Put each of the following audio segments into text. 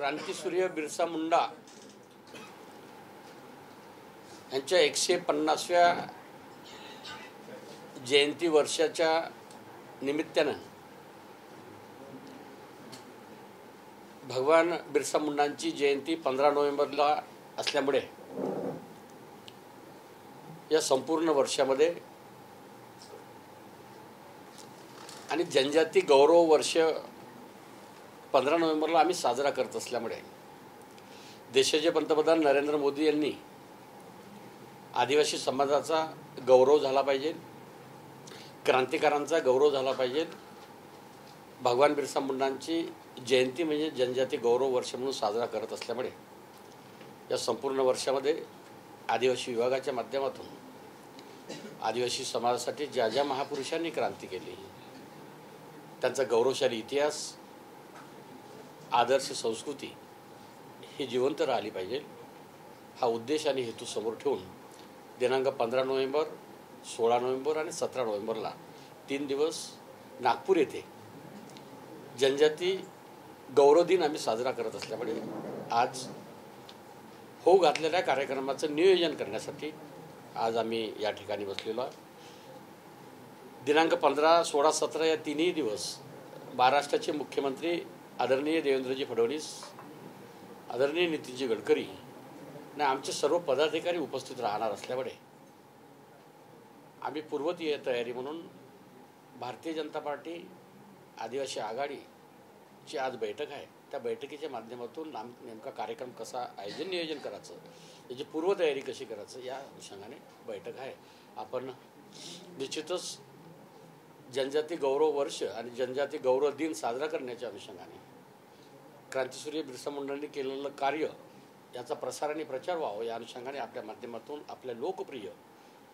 क्रांतीसूर्य बिरसा मुंडा यांच्या 150व्या जयंती वर्षाच्या निमित्तानं भगवान बिरसा मुंडांची जयंती 15 नोव्हेंबरला असल्यामुळे या संपूर्ण वर्षामध्ये आणि जनजाती गौरव वर्ष 15 नोव्हेंबरला आम्ही साजरा करत असल्यामुळे देशाचे पंतप्रधान नरेंद्र मोदी यांनी आदिवासी समाजाचा गौरव झाला पाहिजे, क्रांतिकारांचा गौरव झाला पाहिजे। भगवान बिरसा मुंडांची जयंती म्हणजे जनजाती गौरव वर्ष म्हणून साजरा करत असल्यामुळे या संपूर्ण वर्षामध्ये आदिवासी विभागाच्या माध्यमातून आदिवासी समाजासाठी ज्या ज्या महापुरुषांनी क्रांती केली त्यांचा गौरवशाली इतिहास, आदर्श, संस्कृती ही जिवंत राहिली पाहिजे हा उद्देश आणि हेतू समोर ठेवून दिनांक 15 नोव्हेंबर, 16 नोव्हेंबर आणि 17 नोव्हेंबरला 3 दिवस नागपूर येथे जनजाती गौरव दिन आम्ही साजरा करत असल्यामुळे आज होऊ घातलेल्या कार्यक्रमाचं नियोजन करण्यासाठी आज आम्ही या ठिकाणी बसलेलो आहोत। दिनांक 15, 16, 17 या तिन्ही दिवस महाराष्ट्राचे मुख्यमंत्री आदरणीय देवेंद्रजी फडणवीस, आदरणीय नितीनजी गडकरी आणि आमचे सर्व पदाधिकारी उपस्थित राहणार असल्यामुळे आम्ही पूर्वतीय तयारी म्हणून भारतीय जनता पार्टी आदिवासी आघाडीची आज बैठक आहे। त्या बैठकीच्या माध्यमातून नेमका कार्यक्रम कसा आयोजन नियोजन करायचं, याची पूर्वतयारी कशी करायचं या अनुषंगाने बैठक आहे। आपण निश्चितच जनजाती गौरव वर्ष आणि जनजाती गौरव दिन साजरा करण्याच्या अनुषंगाने क्रांतीसूर्य बिरसा मुंडांनी केलेलं कार्य याचा प्रसार आणि प्रचार व्हावा या अनुषंगाने आपल्या माध्यमातून आपल्या लोकप्रिय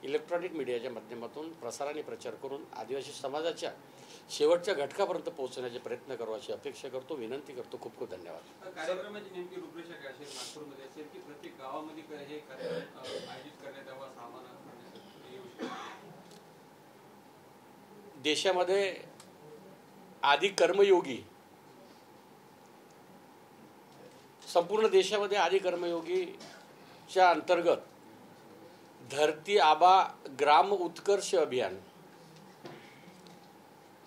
इलेक्ट्रॉनिक मीडियाच्या माध्यमातून प्रसार आणि प्रचार करून आदिवासी समाजाच्या शेवटच्या घटकापर्यंत पोहोचण्याचे प्रयत्न करावाची अपेक्षा करतो, विनंती करतो। खूप खूप धन्यवाद। कार्यक्रमाची नेमकी रूपरेषा काय असेल? नागपूरमध्ये असेल की प्रत्येक गावामध्ये हे कार्यक्रम आयोजित करण्यात यावा? सामान देशामध्ये आदि कर्मयोगी, संपूर्ण देशामध्ये आदि कर्मयोगीच्या अंतर्गत धरती आबा ग्राम उत्कर्ष अभियान,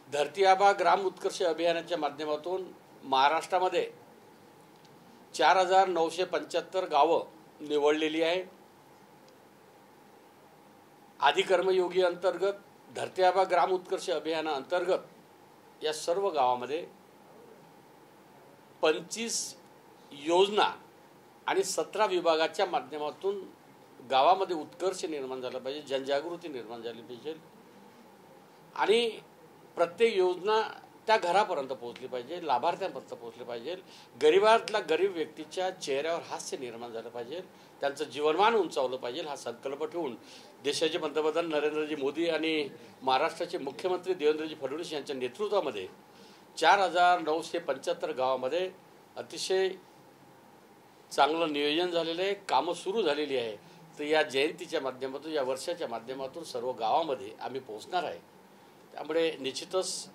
धरती आबा ग्राम उत्कर्ष अभियानाच्या माध्यमातून महाराष्ट्रामध्ये 4975 गावं निवडलेली आहे। आदि कर्मयोगी अंतर्गत धरती आबा ग्राम उत्कर्ष अभियाना अंतर्गत या सर्व गावामध्ये 25 योजना आणि 17 विभागाच्या माध्यमातून गावामध्ये उत्कर्ष निर्माण झाला पाहिजे, जनजागृती निर्माण झाली पाहिजे आणि प्रत्येक योजना त्या घरापर्यंत पोहोचली पाहिजे, लाभार्थ्यांपर्यंत पोहोचली पाहिजे। गरीबातला गरीब व्यक्तीच्या चेहऱ्यावर हास्य निर्माण झालं पाहिजे, त्यांचं जीवनमान उंचावलं पाहिजे हा संकल्प ठेवून देशाचे पंतप्रधान नरेंद्रजी मोदी आणि महाराष्ट्राचे मुख्यमंत्री देवेंद्रजी फडणवीस यांच्या नेतृत्वामध्ये 4975 गावामध्ये अतिशय चांगलं नियोजन झालेलं आहे, कामं सुरू झालेली आहे। तर या जयंतीच्या माध्यमातून, या वर्षाच्या माध्यमातून सर्व गावामध्ये आम्ही पोहोचणार आहे। त्यामुळे निश्चितच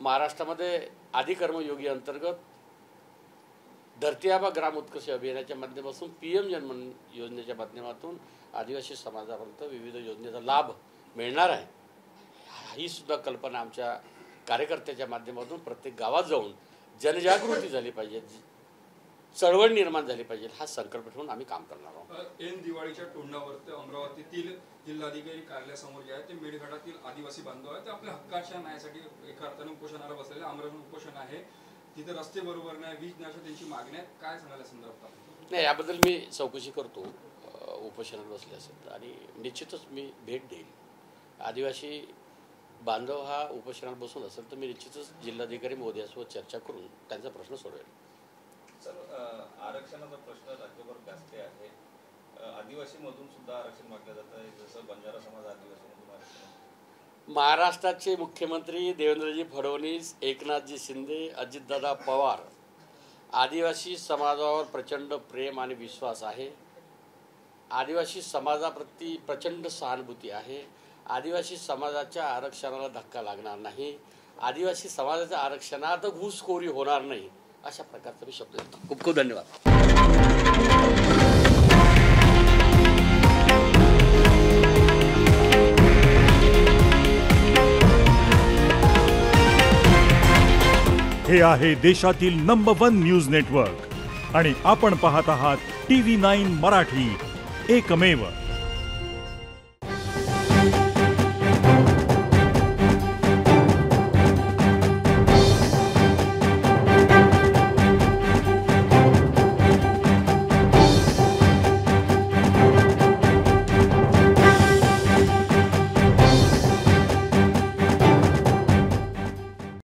महाराष्ट्रामध्ये आदि कर्मयोगी अंतर्गत धरती आबा ग्राम उत्कर्ष अभियानाच्या माध्यमातून PM जन्मन योजनेच्या माध्यमातून आदिवासी समाजापर्यंत विविध योजनेचा लाभ मिळणार आहे। ही सुद्धा कल्पना आमच्या कार्यकर्त्याच्या माध्यमातून प्रत्येक गावात जाऊन जनजागृती झाली पाहिजे, चळवळ निर्माण झाली पाहिजे हा संकल्प ठेवून आम्ही काम करणार आहोत। ऐन दिवाळीच्या तोंडावर अमरावतीतील जिल्हाधिकारी कार्यालयासमोर जे आहे ते मेळघाटातील आदिवासी बांधव आहेत ते आपल्या हक्काच्या न्यायासाठी एका अर्थाने उपोषणाला बसलेले आमरण उपोषण आहे। तिथे रस्ते बरोबर नाही, वीज नाही, अशा त्यांची मागणी आहे। काय सांगायला संदर्भात? नाही, याबद्दल मी चौकशी करतो उपोषणाला बसले असेल आणि निश्चितच मी भेट देईल। आदिवासी बांधव हा उपोषणाला बसून असेल तर मी निश्चितच जिल्हाधिकारी महोदयासोबत चर्चा करून त्यांचा प्रश्न सोडवेल। आरक्षणाचा प्रश्न राज्यभर गाजते आहे। आदिवासी मधून सुद्धा आरक्षण मागलं जात आहे, जसं बंजारा समाज आदिवासी मधून आरक्षण। महाराष्ट्राचे मुख्यमंत्री देवेंद्रजी फडणवीस, एकनाथजी शिंदे, अजितदादा पवार आदिवासी समाजावर प्रचंड प्रेम आणि विश्वास आहे। आदिवासी समाजाप्रती प्रचंड सहानुभूती आहे। आदिवासी समाजाच्या आरक्षणाला धक्का लागणार नाही, आदिवासी समाजाच्या आरक्षणात घुसखोरी होणार नाही अशा प्रकारचा मी शब्द देतो. खूप खूप धन्यवाद. हे आहे देशातील नंबर 1 न्यूज नेटवर्क आणि आपण पाहत आहात TV9 मराठी, एकमेव.